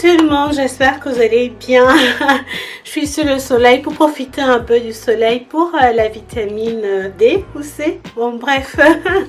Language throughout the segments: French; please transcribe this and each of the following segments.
tout le monde, j'espère que vous allez bien. Je suis sur le soleil pour profiter un peu du soleil pour la vitamine D ou C. Bon bref,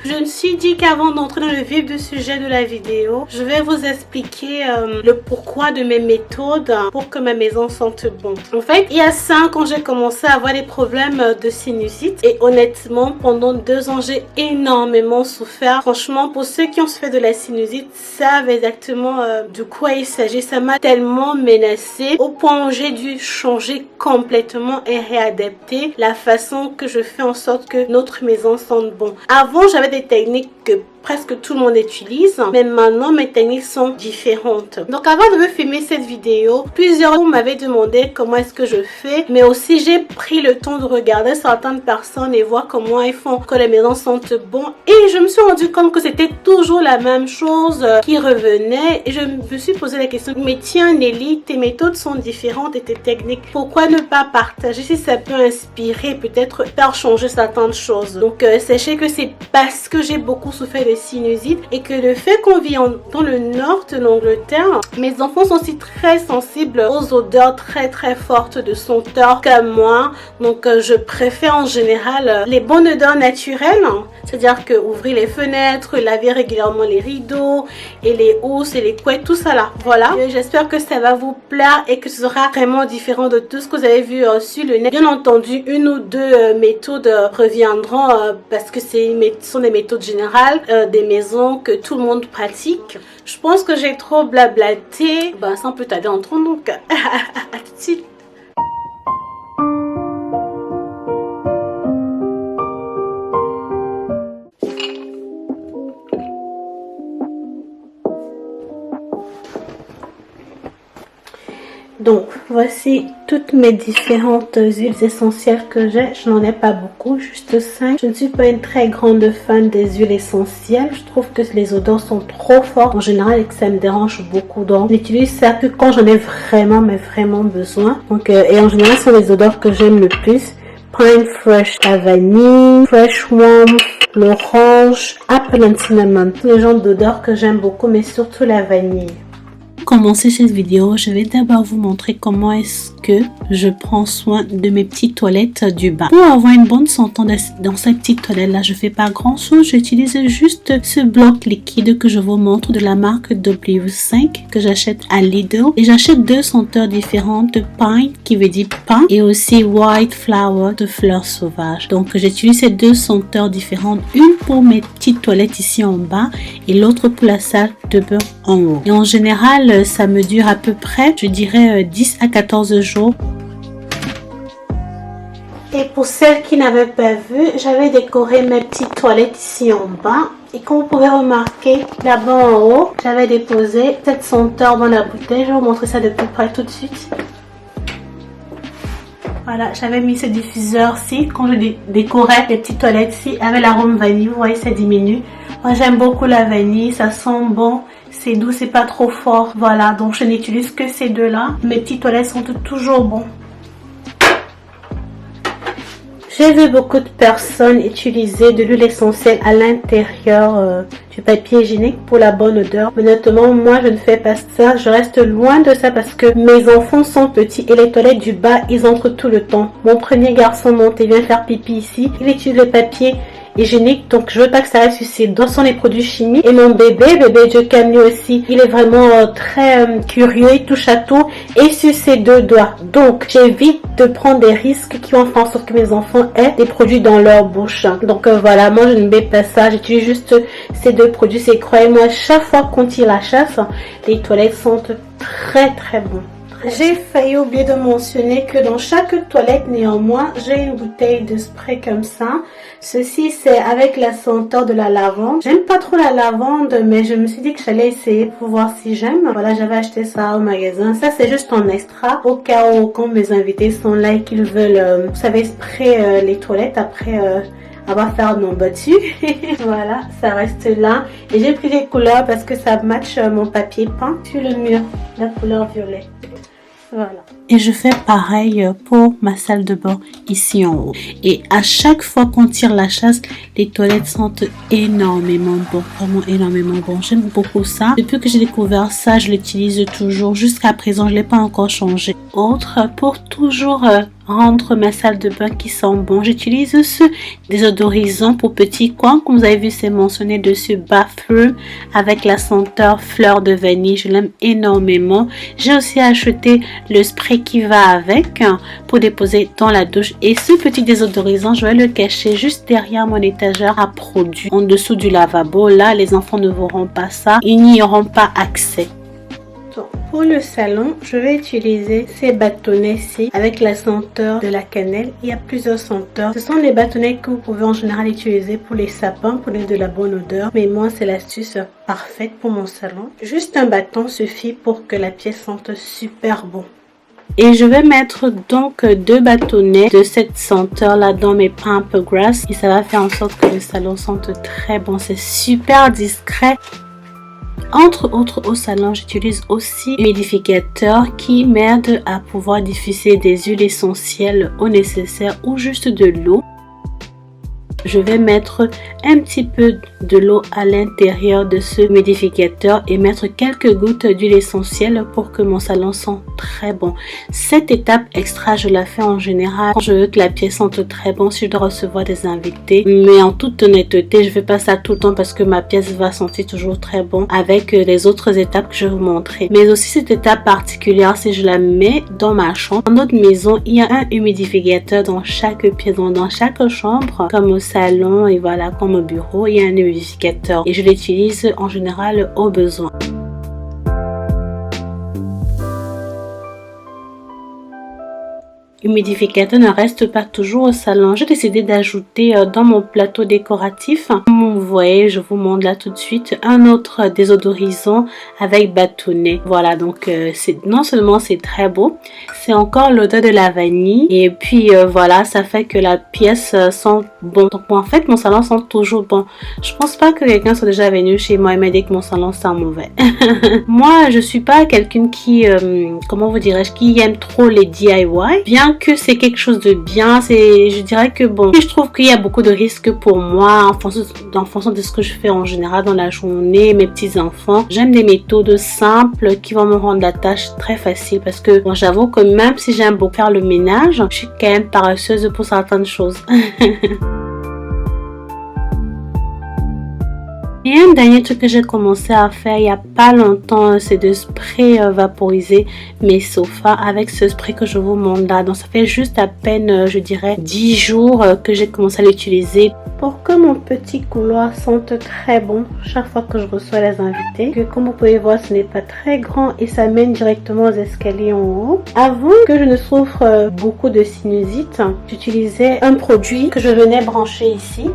je me suis dit qu'avant d'entrer dans le vif du sujet de la vidéo, je vais vous expliquer le pourquoi de mes méthodes pour que ma maison sente bon. En fait, il y a 5 ans, j'ai commencé à avoir des problèmes de sinusite et honnêtement, pendant 2 ans, j'ai énormément souffert. Franchement, pour ceux qui ont souffert de la sinusite, savent exactement de quoi il s'agit. Ça m'a tellement menacée au point où j'ai dû changer complètement et réadapter la façon que je fais en sorte que notre maison sente bon. Avant, j'avais des techniques que presque tout le monde utilise, mais maintenant mes techniques sont différentes. Donc avant de me filmer cette vidéo, plusieurs m'avaient demandé comment est-ce que je fais, mais aussi j'ai pris le temps de regarder certaines personnes et voir comment ils font que les maisons sentent bon, et je me suis rendu compte que c'était toujours la même chose qui revenait, et je me suis posé la question, mais tiens Nelly, tes méthodes sont différentes et tes techniques, pourquoi ne pas partager si ça peut inspirer, peut-être faire changer certaines choses. Donc sachez que c'est parce que j'ai beaucoup souffert de sinusite et que le fait qu'on vit dans le nord de l'Angleterre, mes enfants sont aussi très sensibles aux odeurs très fortes de senteurs comme moi. Donc je préfère en général les bonnes odeurs naturelles, c'est-à-dire que ouvrir les fenêtres, laver régulièrement les rideaux et les housses et les couettes, tout ça là. Voilà, j'espère que ça va vous plaire et que ce sera vraiment différent de tout ce que vous avez vu sur le net. Bien entendu, une ou deux méthodes reviendront parce que ce sont des méthodes générales des maisons que tout le monde pratique. Je pense que j'ai trop blablaté. Sans plus tarder, entrons donc à tout de suite. Donc, voici toutes mes différentes huiles essentielles que j'ai. Je n'en ai pas beaucoup, juste 5. Je ne suis pas une très grande fan des huiles essentielles. Je trouve que les odeurs sont trop fortes en général et que ça me dérange beaucoup. Donc, j'utilise ça que quand j'en ai vraiment, mais vraiment besoin. Donc, et en général, ce sont les odeurs que j'aime le plus. Pine Fresh, la vanille, Fresh Warmth, l'orange, Apple and Cinnamon. Tous les genres d'odeurs que j'aime beaucoup, mais surtout la vanille. Pour commencer cette vidéo, je vais d'abord vous montrer comment est-ce que je prends soin de mes petites toilettes du bain. Pour avoir une bonne santé dans cette petite toilette là, je fais pas grand chose, j'utilise juste ce bloc liquide que je vous montre de la marque W5 que j'achète à Lidl, et j'achète 2 senteurs différentes de Pine qui veut dire pain et aussi White Flower de fleurs sauvages. Donc j'utilise ces 2 senteurs différentes, une pour mes petites toilettes ici en bas et l'autre pour la salle de bain en haut. Et en général, ça me dure à peu près, je dirais 10 à 14 jours. Et pour celles qui n'avaient pas vu, j'avais décoré mes petites toilettes ici en bas. Et comme vous pouvez remarquer, là-bas en haut, j'avais déposé cette senteur dans la bouteille. Je vais vous montrer ça de plus près tout de suite. Voilà, j'avais mis ce diffuseur-ci quand je décorais les petites toilettes-ci avec l'arôme vanille. Vous voyez, ça diminue. Moi, j'aime beaucoup la vanille, ça sent bon. C'est doux, c'est pas trop fort. Voilà, donc je n'utilise que ces deux-là. Mes petites toilettes sont toujours bons. J'ai vu beaucoup de personnes utiliser de l'huile essentielle à l'intérieur du papier hygiénique pour la bonne odeur. Honnêtement, moi je ne fais pas ça. Je reste loin de ça parce que mes enfants sont petits et les toilettes du bas, ils entrent tout le temps. Mon premier garçon monte et vient faire pipi ici. Il utilise le papier hygiénique, donc je veux pas que ça reste sur ses doigts, sont les produits chimiques. Et mon bébé Jocan lui aussi, il est vraiment très curieux, il touche à tout et sur ses 2 doigts. Donc j'évite de prendre des risques qui vont faire en sorte que mes enfants aient des produits dans leur bouche. Donc voilà, moi je ne mets pas ça, j'utilise juste ces 2 produits. C'est, croyez-moi, chaque fois qu'on tire la chasse, les toilettes sentent très bon. J'ai failli oublier de mentionner que dans chaque toilette, néanmoins, j'ai une bouteille de spray comme ça. Ceci, c'est avec la senteur de la lavande. J'aime pas trop la lavande, mais je me suis dit que j'allais essayer pour voir si j'aime. Voilà, j'avais acheté ça au magasin. Ça, c'est juste en extra, au cas où, quand mes invités sont là et qu'ils veulent, vous savez, spray les toilettes après avoir fait un nombre dessus. Voilà, ça reste là. Et j'ai pris les couleurs parce que ça match mon papier peint sur le mur, la couleur violet. Voilà. Et je fais pareil pour ma salle de bain ici en haut. Et à chaque fois qu'on tire la chasse, les toilettes sentent énormément bon. Vraiment énormément bon. J'aime beaucoup ça. Depuis que j'ai découvert ça, je l'utilise toujours. Jusqu'à présent, je ne l'ai pas encore changé. Autre, pour toujours rendre ma salle de bain qui sent bon, j'utilise ce désodorisant pour petits coins. Comme vous avez vu, c'est mentionné dessus Bathroom avec la senteur fleur de vanille. Je l'aime énormément. J'ai aussi acheté le spray qui va avec pour déposer dans la douche. Et ce petit désodorisant, je vais le cacher juste derrière mon étagère à produits en dessous du lavabo. Là, les enfants ne verront pas ça. Ils n'y auront pas accès. Pour le salon, je vais utiliser ces bâtonnets-ci avec la senteur de la cannelle. Il y a plusieurs senteurs. Ce sont des bâtonnets que vous pouvez en général utiliser pour les sapins, pour donner de la bonne odeur. Mais moi, c'est l'astuce parfaite pour mon salon. Juste un bâton suffit pour que la pièce sente super bon. Et je vais mettre donc 2 bâtonnets de cette senteur là dans mes Pamp Grass. Et ça va faire en sorte que le salon sente très bon. C'est super discret. Entre autres au salon, j'utilise aussi un humidificateur qui m'aide à pouvoir diffuser des huiles essentielles au nécessaire ou juste de l'eau. Je vais mettre un petit peu de l'eau à l'intérieur de ce humidificateur et mettre quelques gouttes d'huile essentielle pour que mon salon sente très bon. Cette étape extra, je la fais en général quand je veux que la pièce sente très bon, si je dois recevoir des invités. Mais en toute honnêteté, je ne fais pas ça tout le temps parce que ma pièce va sentir toujours très bon avec les autres étapes que je vais vous montrer. Mais aussi cette étape particulière, si je la mets dans ma chambre. Dans notre maison, il y a un humidificateur dans chaque pièce, dans chaque chambre, comme au salon et voilà, comme au bureau, il y a un humidificateur et je l'utilise en général au besoin. Humidificateur ne reste pas toujours au salon. J'ai décidé d'ajouter dans mon plateau décoratif, comme vous voyez, je vous montre là tout de suite, un autre désodorisant avec bâtonnet. Voilà, donc non seulement c'est très beau, c'est encore l'odeur de la vanille et puis voilà, ça fait que la pièce sent bon. Donc en fait, mon salon sent toujours bon. Je pense pas que quelqu'un soit déjà venu chez moi et m'a dit que mon salon sent mauvais. Moi, je suis pas quelqu'un qui, comment vous dirais-je, qui aime trop les DIY. Bien que c'est quelque chose de bien, je dirais que bon, je trouve qu'il y a beaucoup de risques pour moi en fonction de ce que je fais en général dans la journée, mes petits enfants. J'aime des méthodes simples qui vont me rendre la tâche très facile parce que bon, j'avoue que même si j'aime beaucoup faire le ménage, je suis quand même paresseuse pour certaines choses. Et un dernier truc que j'ai commencé à faire il n'y a pas longtemps, c'est de spray vaporiser mes sofas avec ce spray que je vous montre là. Donc ça fait juste à peine, je dirais, 10 jours que j'ai commencé à l'utiliser pour que mon petit couloir sente très bon chaque fois que je reçois les invités. Que comme vous pouvez voir, ce n'est pas très grand et ça mène directement aux escaliers en haut. Avant que je ne souffre beaucoup de sinusite, j'utilisais un produit que je venais brancher ici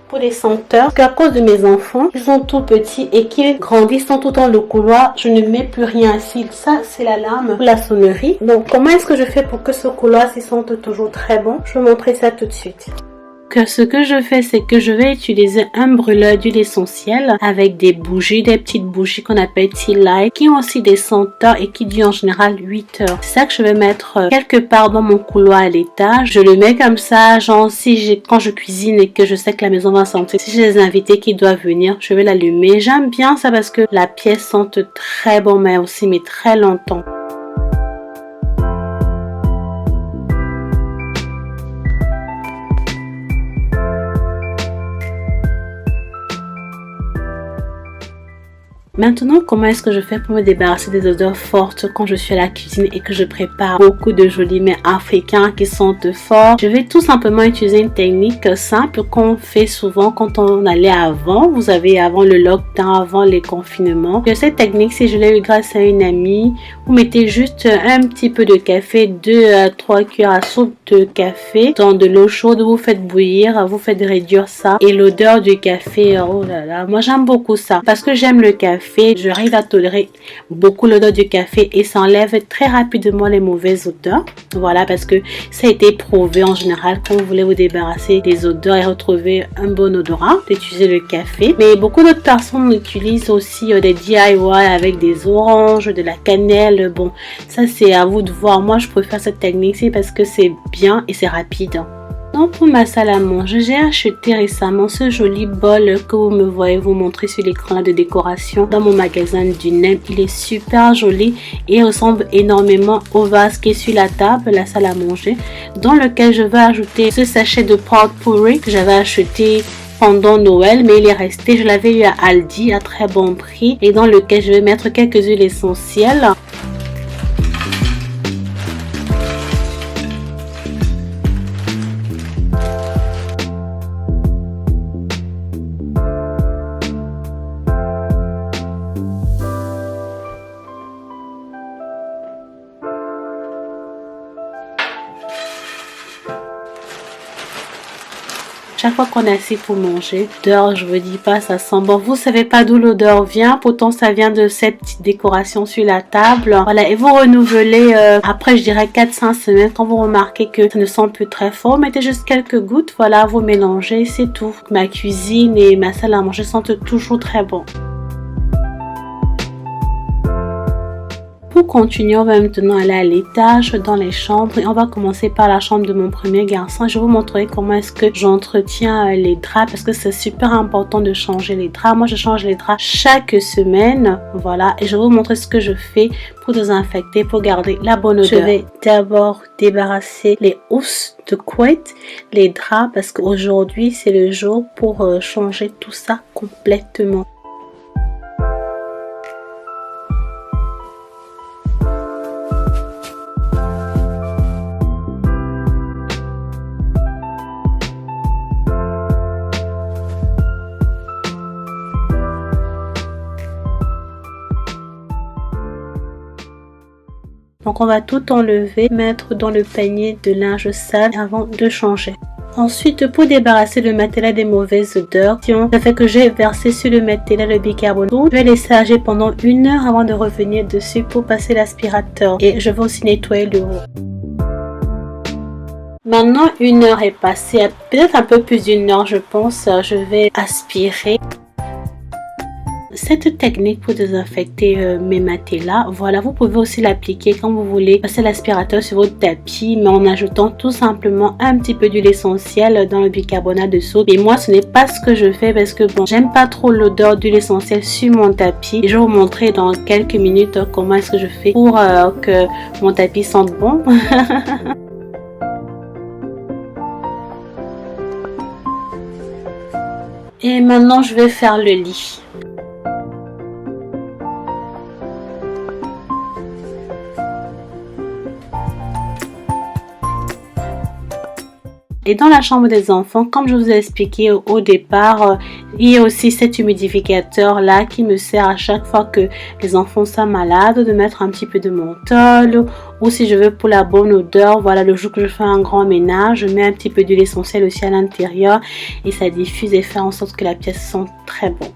pour les senteurs, qu'à cause de mes enfants, ils sont tout petits et qu'ils grandissent tout dans le couloir, je ne mets plus rien ici. Ça, c'est l'alarme pour la sonnerie. Donc, comment est-ce que je fais pour que ce couloir s'y sente toujours très bon? Je vais vous montrer ça tout de suite. Ce que je fais, c'est que je vais utiliser un brûleur d'huile essentielle avec des bougies, des petites bougies qu'on appelle tea light, qui ont aussi des senteurs et qui durent en général 8 heures. C'est ça que je vais mettre quelque part dans mon couloir à l'étage. Je le mets comme ça, genre quand je cuisine et que je sais que la maison va sentir. Si j'ai des invités qui doivent venir, je vais l'allumer. J'aime bien ça parce que la pièce sente très bon, mais aussi mais très longtemps. Maintenant, comment est-ce que je fais pour me débarrasser des odeurs fortes quand je suis à la cuisine et que je prépare beaucoup de jolis mets africains qui sentent fort? Je vais tout simplement utiliser une technique simple qu'on fait souvent quand on allait avant. Vous avez avant le lockdown, avant les confinements. Cette technique, si je l'ai eu grâce à une amie, vous mettez juste un petit peu de café, 2 à 3 cuillères à soupe de café dans de l'eau chaude, vous faites bouillir, vous faites réduire ça et l'odeur du café, oh là là, moi j'aime beaucoup ça parce que j'aime le café. café. J'arrive à tolérer beaucoup l'odeur du café et ça enlève très rapidement les mauvaises odeurs. Voilà, parce que ça a été prouvé en général quand vous voulez vous débarrasser des odeurs et retrouver un bon odorat, d'utiliser le café. Mais beaucoup d'autres personnes utilisent aussi des DIY avec des oranges, de la cannelle. Bon, ça c'est à vous de voir. Moi je préfère cette technique-ci parce que c'est bien et c'est rapide. Donc pour ma salle à manger, j'ai acheté récemment ce joli bol que vous me voyez vous montrer sur l'écran de décoration dans mon magasin du Nem. Il est super joli et ressemble énormément au vase qui est sur la table, la salle à manger, dans lequel je vais ajouter ce sachet de potpourri que j'avais acheté pendant Noël, mais il est resté, je l'avais eu à Aldi à très bon prix et dans lequel je vais mettre quelques huiles essentielles. Chaque fois qu'on est assis pour manger, l'odeur, je vous dis pas, ça sent bon. Vous savez pas d'où l'odeur vient, pourtant ça vient de cette petite décoration sur la table. Voilà, et vous renouvelez après, je dirais 4-5 semaines. Quand vous remarquez que ça ne sent plus très fort, mettez juste quelques gouttes, voilà, vous mélangez, c'est tout. Ma cuisine et ma salle à manger sentent toujours très bon. Pour continuer, on va maintenant aller à l'étage dans les chambres et on va commencer par la chambre de mon premier garçon. Je vais vous montrer comment est-ce que j'entretiens les draps parce que c'est super important de changer les draps. Moi, je change les draps chaque semaine, voilà, et je vais vous montrer ce que je fais pour désinfecter, pour garder la bonne odeur. Je vais d'abord débarrasser les housses de couette, les draps, parce qu'aujourd'hui, c'est le jour pour changer tout ça complètement. Donc on va tout enlever, mettre dans le panier de linge sale avant de changer. Ensuite, pour débarrasser le matelas des mauvaises odeurs, ça fait que j'ai versé sur le matelas le bicarbonate. Je vais laisser agir pendant 1 heure avant de revenir dessus pour passer l'aspirateur. Et je vais aussi nettoyer le haut. Maintenant, 1 heure est passée, peut-être un peu plus d'1 heure je pense. Je vais aspirer. Cette technique pour désinfecter mes matelas, voilà, vous pouvez aussi l'appliquer quand vous voulez passer l'aspirateur sur votre tapis, mais en ajoutant tout simplement un petit peu d'huile essentielle dans le bicarbonate de soude. Et moi, ce n'est pas ce que je fais parce que bon, j'aime pas trop l'odeur d'huile essentielle sur mon tapis. Et je vais vous montrer dans quelques minutes comment est-ce que je fais pour que mon tapis sente bon. Et maintenant, je vais faire le lit. Et dans la chambre des enfants, comme je vous ai expliqué au départ, il y a aussi cet humidificateur là qui me sert à chaque fois que les enfants sont malades de mettre un petit peu de menthol, ou si je veux pour la bonne odeur, voilà, le jour que je fais un grand ménage, je mets un petit peu d'huile essentielle aussi à l'intérieur et ça diffuse et fait en sorte que la pièce sente très bon.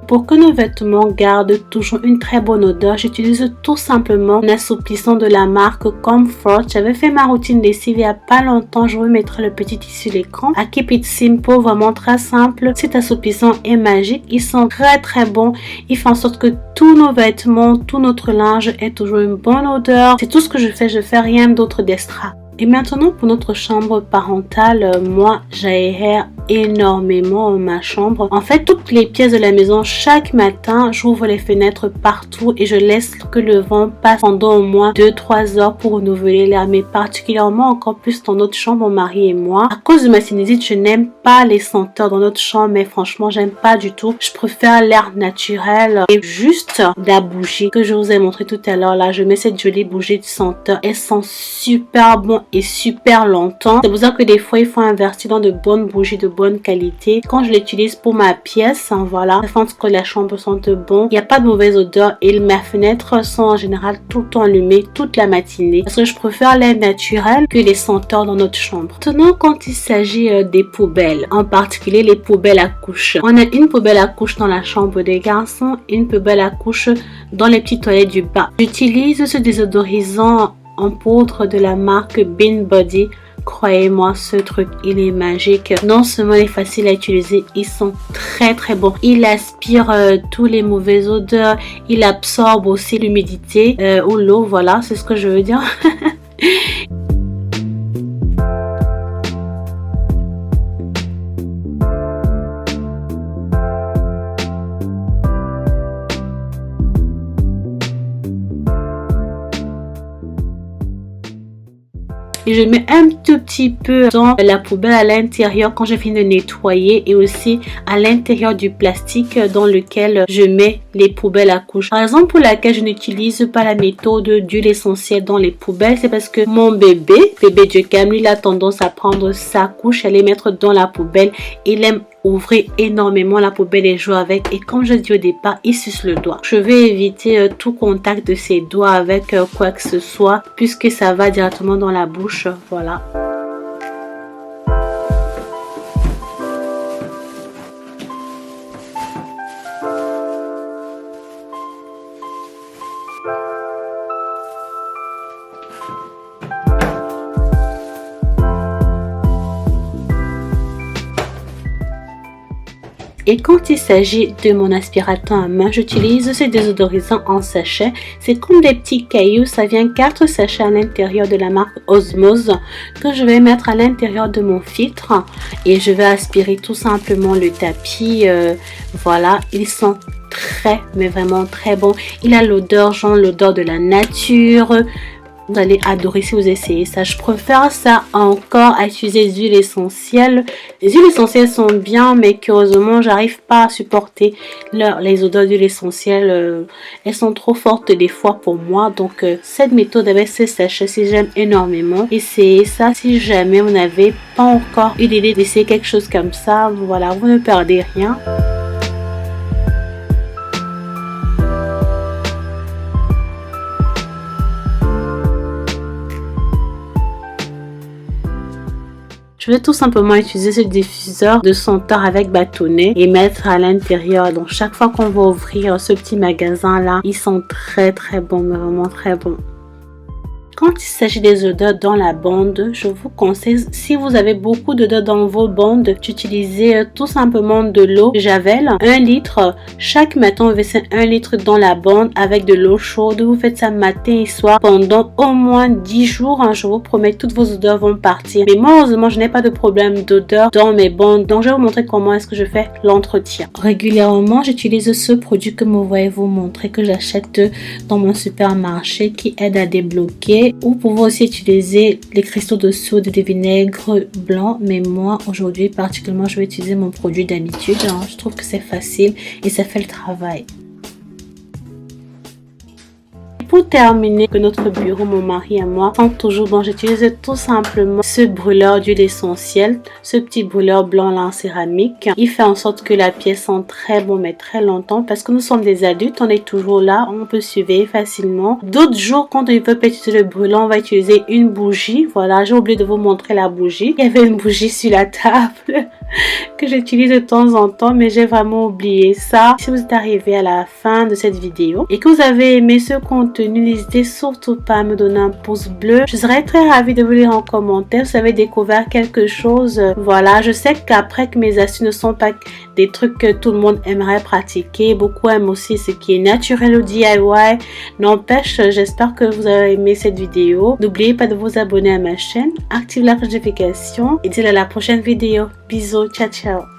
Pour que nos vêtements gardent toujours une très bonne odeur, j'utilise tout simplement un assouplissant de la marque Comfort. J'avais fait ma routine lessive il n'y a pas longtemps, je vous mettrai le petit issu l'écran. À Keep It Simple, vraiment très simple. Cet assouplissant est magique, il sent très très bon. Il fait en sorte que tous nos vêtements, tout notre linge ait toujours une bonne odeur. C'est tout ce que je fais rien d'autre d'extra. Et maintenant pour notre chambre parentale, moi j'aère énormément ma chambre. En fait, toutes les pièces de la maison, chaque matin, j'ouvre les fenêtres partout et je laisse que le vent passe pendant au moins 2-3 heures pour renouveler l'air, mais particulièrement encore plus dans notre chambre, mon mari et moi. À cause de ma sinusite, je n'aime pas les senteurs dans notre chambre, mais franchement, j'aime pas du tout. Je préfère l'air naturel et juste la bougie que je vous ai montré tout à l'heure. Là, je mets cette jolie bougie de senteur. Elle sent super bon et super longtemps. C'est pour ça que des fois, il faut investir dans de bonnes bougies de bonne qualité. Quand je l'utilise pour ma pièce, voilà, ça fait que la chambre sente bon. Il n'y a pas de mauvaise odeur et mes fenêtres sont en général tout le temps allumées toute la matinée parce que je préfère l'air naturel que les senteurs dans notre chambre. Maintenant, quand il s'agit des poubelles, en particulier les poubelles à couches. On a une poubelle à couches dans la chambre des garçons et une poubelle à couches dans les petites toilettes du bas. J'utilise ce désodorisant en poudre de la marque Bean Body. Croyez-moi, ce truc, il est magique. Non seulement il est facile à utiliser, ils sont très très bons. Il aspire tous les mauvaises odeurs. Il absorbe aussi l'humidité ou l'eau, voilà, c'est ce que je veux dire. Et je mets un tout petit peu dans la poubelle à l'intérieur quand je finis de nettoyer et aussi à l'intérieur du plastique dans lequel je mets les poubelles à couches. La raison pour laquelle je n'utilise pas la méthode d'huile essentielle dans les poubelles, c'est parce que mon bébé Jocam, lui, il a tendance à prendre sa couche et les mettre dans la poubelle. Il aime ouvrir énormément la poubelle et jouer avec, et comme je dis au départ, il suce le doigt. Je vais éviter tout contact de ses doigts avec quoi que ce soit puisque ça va directement dans la bouche, voilà. Et quand il s'agit de mon aspirateur à main, j'utilise ce désodorisant en sachet. C'est comme des petits cailloux. Ça vient 4 sachets à l'intérieur de la marque Osmose que je vais mettre à l'intérieur de mon filtre. Et je vais aspirer tout simplement le tapis. Voilà, ils sont très, mais vraiment très bons. Il a l'odeur, genre l'odeur de la nature. Vous allez adorer si vous essayez ça. Je préfère ça encore à utiliser des huiles essentielles. Les huiles essentielles sont bien, mais curieusement, j'arrive pas à supporter les odeurs d'huile essentielle. Elles sont trop fortes des fois pour moi. Donc, cette méthode avec ces sachets, si j'aime énormément. Essayez ça si jamais vous n'avez pas encore eu l'idée d'essayer quelque chose comme ça. Voilà, vous ne perdez rien. Je vais tout simplement utiliser ce diffuseur de senteur avec bâtonnet et mettre à l'intérieur. Donc chaque fois qu'on va ouvrir ce petit magasin là, ils sont très très bons, mais vraiment très bons. Quand il s'agit des odeurs dans la bande, je vous conseille, si vous avez beaucoup d'odeurs dans vos bandes, d'utiliser tout simplement de l'eau de Javel, 1 litre. Chaque matin, vous versez 1 litre dans la bande avec de l'eau chaude. Vous faites ça matin et soir pendant au moins 10 jours. Je vous promets, toutes vos odeurs vont partir. Mais moi, heureusement, je n'ai pas de problème d'odeur dans mes bandes. Donc, je vais vous montrer comment est-ce que je fais l'entretien. Régulièrement, j'utilise ce produit que vous voyez vous montrer, que j'achète dans mon supermarché, qui aide à débloquer. Vous pouvez aussi utiliser les cristaux de soude de vinaigre blanc, mais moi aujourd'hui particulièrement je vais utiliser mon produit d'habitude. Je trouve que c'est facile et ça fait le travail. Pour terminer, que notre bureau, mon mari et moi, sent toujours bon, j'utilise tout simplement ce brûleur d'huile essentielle, ce petit brûleur blanc là en céramique. Il fait en sorte que la pièce sent très bon, mais très longtemps, parce que nous sommes des adultes, on est toujours là, on peut surveiller facilement. D'autres jours, quand on ne peut pas utiliser le brûlant, on va utiliser une bougie. Voilà, j'ai oublié de vous montrer la bougie. Il y avait une bougie sur la table que j'utilise de temps en temps, mais j'ai vraiment oublié ça. Si vous êtes arrivé à la fin de cette vidéo et que vous avez aimé ce contenu, n'hésitez surtout pas à me donner un pouce bleu. Je serais très ravie de vous lire en commentaire si vous avez découvert quelque chose. Voilà, je sais qu'après que mes astuces ne sont pas des trucs que tout le monde aimerait pratiquer, beaucoup aiment aussi ce qui est naturel ou DIY. N'empêche, j'espère que vous avez aimé cette vidéo. N'oubliez pas de vous abonner à ma chaîne, activez la notification et dites à la prochaine vidéo. Bisous, ciao ciao.